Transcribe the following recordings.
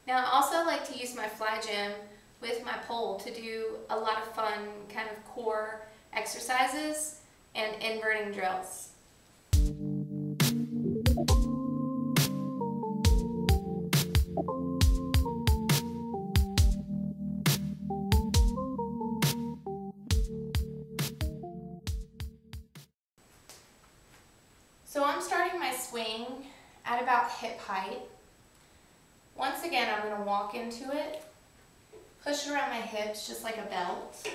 Now I also like to use my FlyGym with my pole to do a lot of fun kind of core exercises and inverting drills. So I'm starting my swing at about hip height. Once again, I'm going to walk into it, push around my hips just like a belt.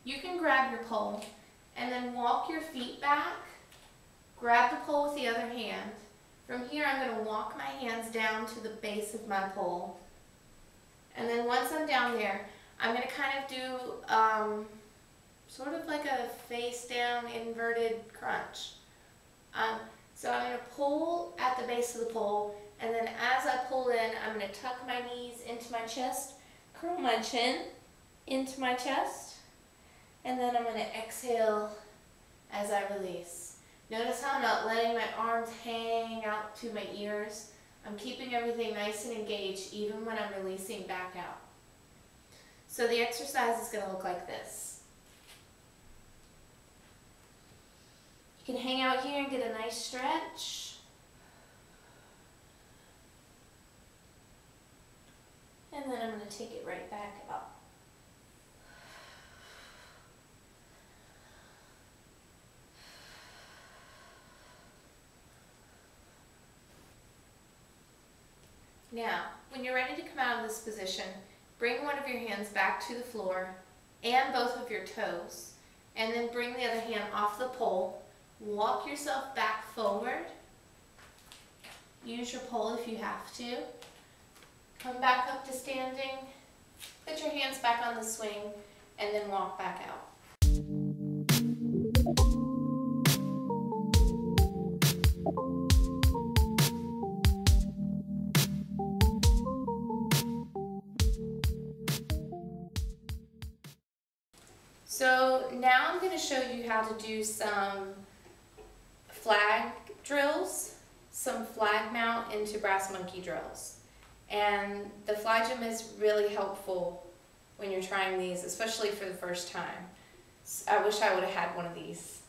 You can grab your pole and then walk your feet back, grab the pole with the other hand. From here, I'm going to walk my hands down to the base of my pole. And then once I'm down there, I'm going to kind of do sort of like a face down inverted crunch. So I'm going to pull at the base of the pole, and then as I pull in, I'm going to tuck my knees into my chest, curl my chin into my chest, and then I'm going to exhale as I release. Notice how I'm not letting my arms hang out to my ears. I'm keeping everything nice and engaged even when I'm releasing back out. So the exercise is going to look like this. You can hang out here and get a nice stretch. And then I'm going to take it right back up. Now, when you're ready to come out of this position, bring one of your hands back to the floor and both of your toes, and then bring the other hand off the pole. Walk yourself back forward. Use your pole if you have to. Come back up to standing. Put your hands back on the swing and then walk back out. So now I'm going to show you how to do some flag drills, some flag mount into brass monkey drills. And the FlyGym is really helpful when you're trying these, especially for the first time. I wish I would have had one of these.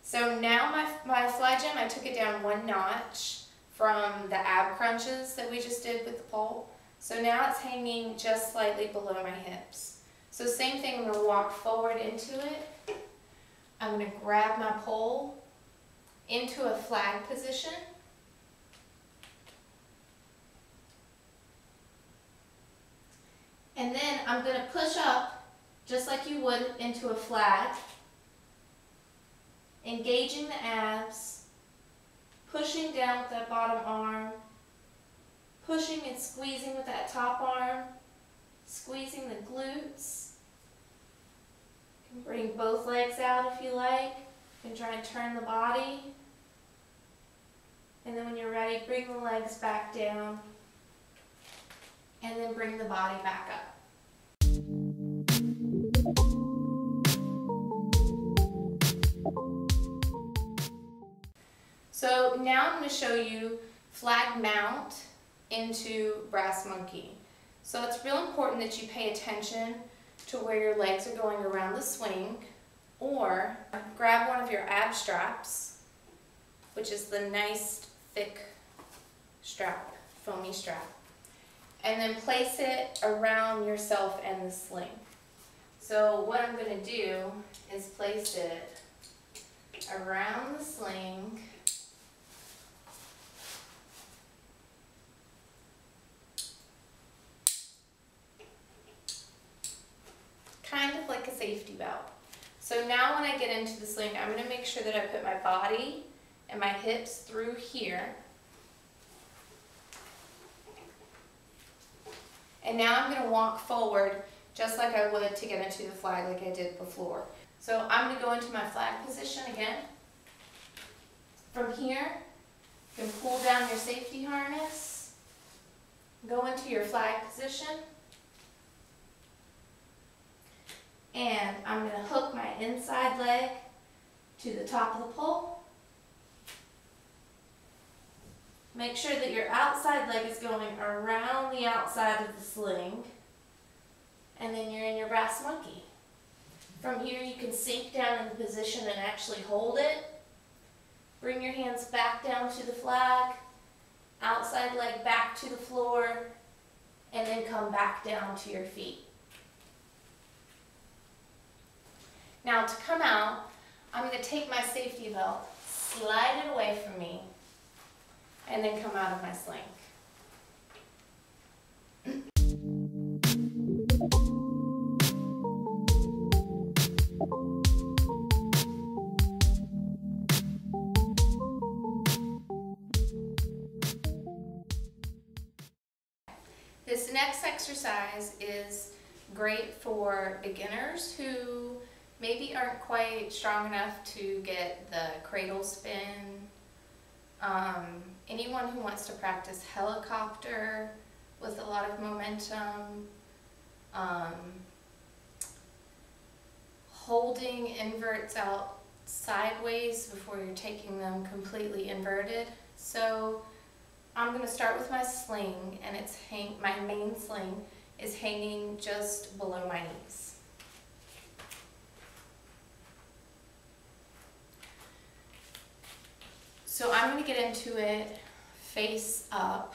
So now my FlyGym, I took it down one notch from the ab crunches that we just did with the pole. So now it's hanging just slightly below my hips. So same thing, I'm going to walk forward into it. I'm going to grab my pole into a flag position. And then I'm going to push up just like you would into a flag, engaging the abs, pushing down with that bottom arm, pushing and squeezing with that top arm, squeezing the glutes. You can bring both legs out if you like. You can try and turn the body. And then when you're ready, bring the legs back down. And then bring the body back up. So now I'm going to show you flag mount into brass monkey. So it's real important that you pay attention to where your legs are going around the swing, or grab one of your ab straps, which is the nice thick strap, foamy strap, and then place it around yourself and the sling. So what I'm going to do is place it around the sling, kind of like a safety belt. So now when I get into the sling, I'm going to make sure that I put my body and my hips through here. And now I'm going to walk forward just like I would to get into the flag like I did before. So I'm going to go into my flag position again. From here, you can pull down your safety harness, go into your flag position, and I'm going to hook my inside leg to the top of the pole. Make sure that your outside leg is going around the outside of the sling, and then you're in your brass monkey. From here you can sink down in the position and actually hold it. Bring your hands back down to the flag, outside leg back to the floor, and then come back down to your feet. Now to come out, I'm going to take my safety belt, slide it away from me, and then come out of my sling. This next exercise is great for beginners who maybe aren't quite strong enough to get the cradle spin. Anyone who wants to practice helicopter with a lot of momentum, holding inverts out sideways before you're taking them completely inverted. So I'm going to start with my sling, and it's my main sling is hanging just below my knees. So I'm going to get into it face up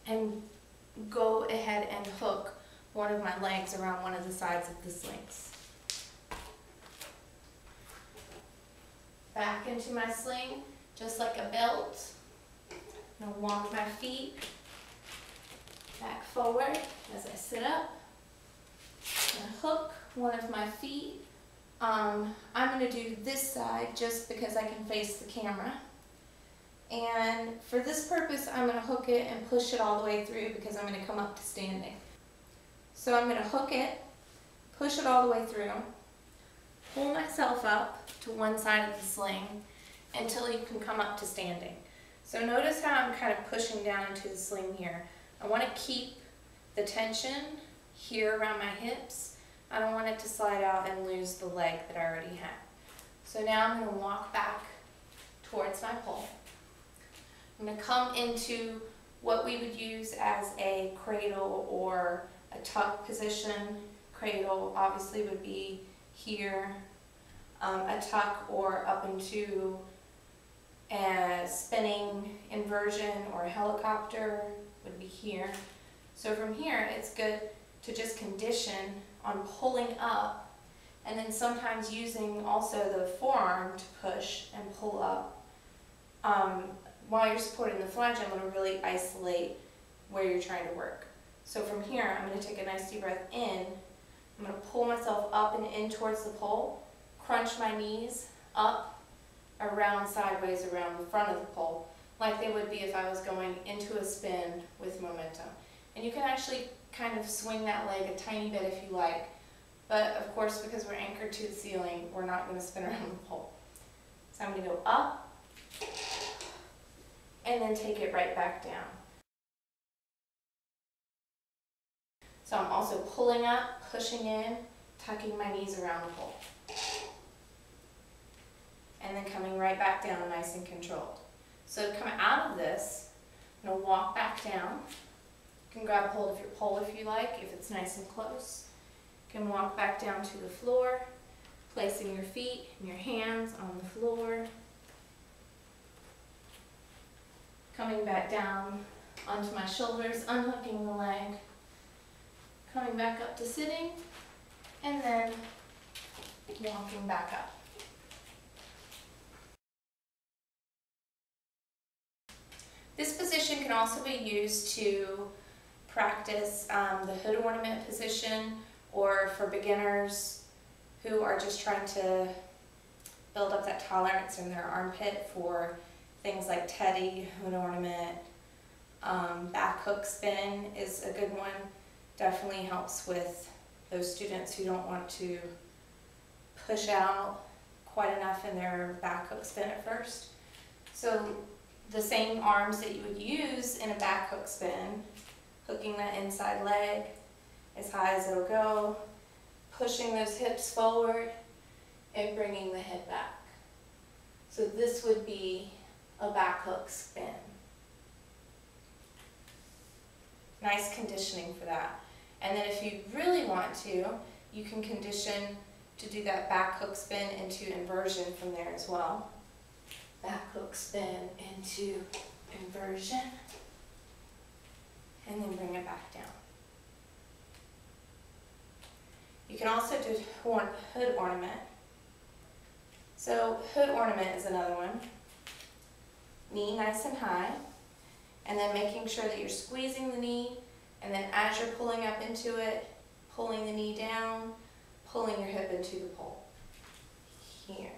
and go ahead and hook one of my legs around one of the sides of the slings. Back into my sling, just like a belt. I'm going to walk my feet back forward as I sit up. I'm going to hook one of my feet. I'm going to do this side just because I can face the camera. And for this purpose, I'm going to hook it and push it all the way through because I'm going to come up to standing. So I'm going to hook it, push it all the way through, pull myself up to one side of the sling until you can come up to standing. So notice how I'm kind of pushing down into the sling here. I want to keep the tension here around my hips. I don't want it to slide out and lose the leg that I already have. So now I'm going to walk back towards my pole. I'm going to come into what we would use as a cradle or a tuck position. Cradle obviously would be here. A tuck or up into a spinning inversion or a helicopter would be here. So from here it's good to just condition on pulling up, and then sometimes using also the forearm to push and pull up. While you're supporting the flange, I'm going to really isolate where you're trying to work. So from here, I'm going to take a nice deep breath in. I'm going to pull myself up and in towards the pole, crunch my knees up, around sideways around the front of the pole, like they would be if I was going into a spin with momentum. And you can actually kind of swing that leg a tiny bit if you like, but of course because we're anchored to the ceiling, we're not going to spin around the pole. So I'm going to go up and then take it right back down. So I'm also pulling up, pushing in, tucking my knees around the pole. And then coming right back down nice and controlled. So to come out of this, I'm going to walk back down. You can grab hold of your pole if you like, if it's nice and close. You can walk back down to the floor, placing your feet and your hands on the floor. Coming back down onto my shoulders, unhooking the leg. Coming back up to sitting, and then walking back up. This position can also be used to practice the hood ornament position, or for beginners who are just trying to build up that tolerance in their armpit for things like teddy, hood ornament. Back hook spin is a good one. Definitely helps with those students who don't want to push out quite enough in their back hook spin at first. So the same arms that you would use in a back hook spin, hooking that inside leg as high as it'll go, pushing those hips forward, and bringing the head back. So this would be a back hook spin. Nice conditioning for that. And then if you really want to, you can condition to do that back hook spin into inversion from there as well. Back hook spin into inversion, and then bring it back down. You can also do hood ornament. So hood ornament is another one. Knee nice and high, and then making sure that you're squeezing the knee, and then as you're pulling up into it, pulling the knee down, pulling your hip into the pole. Here.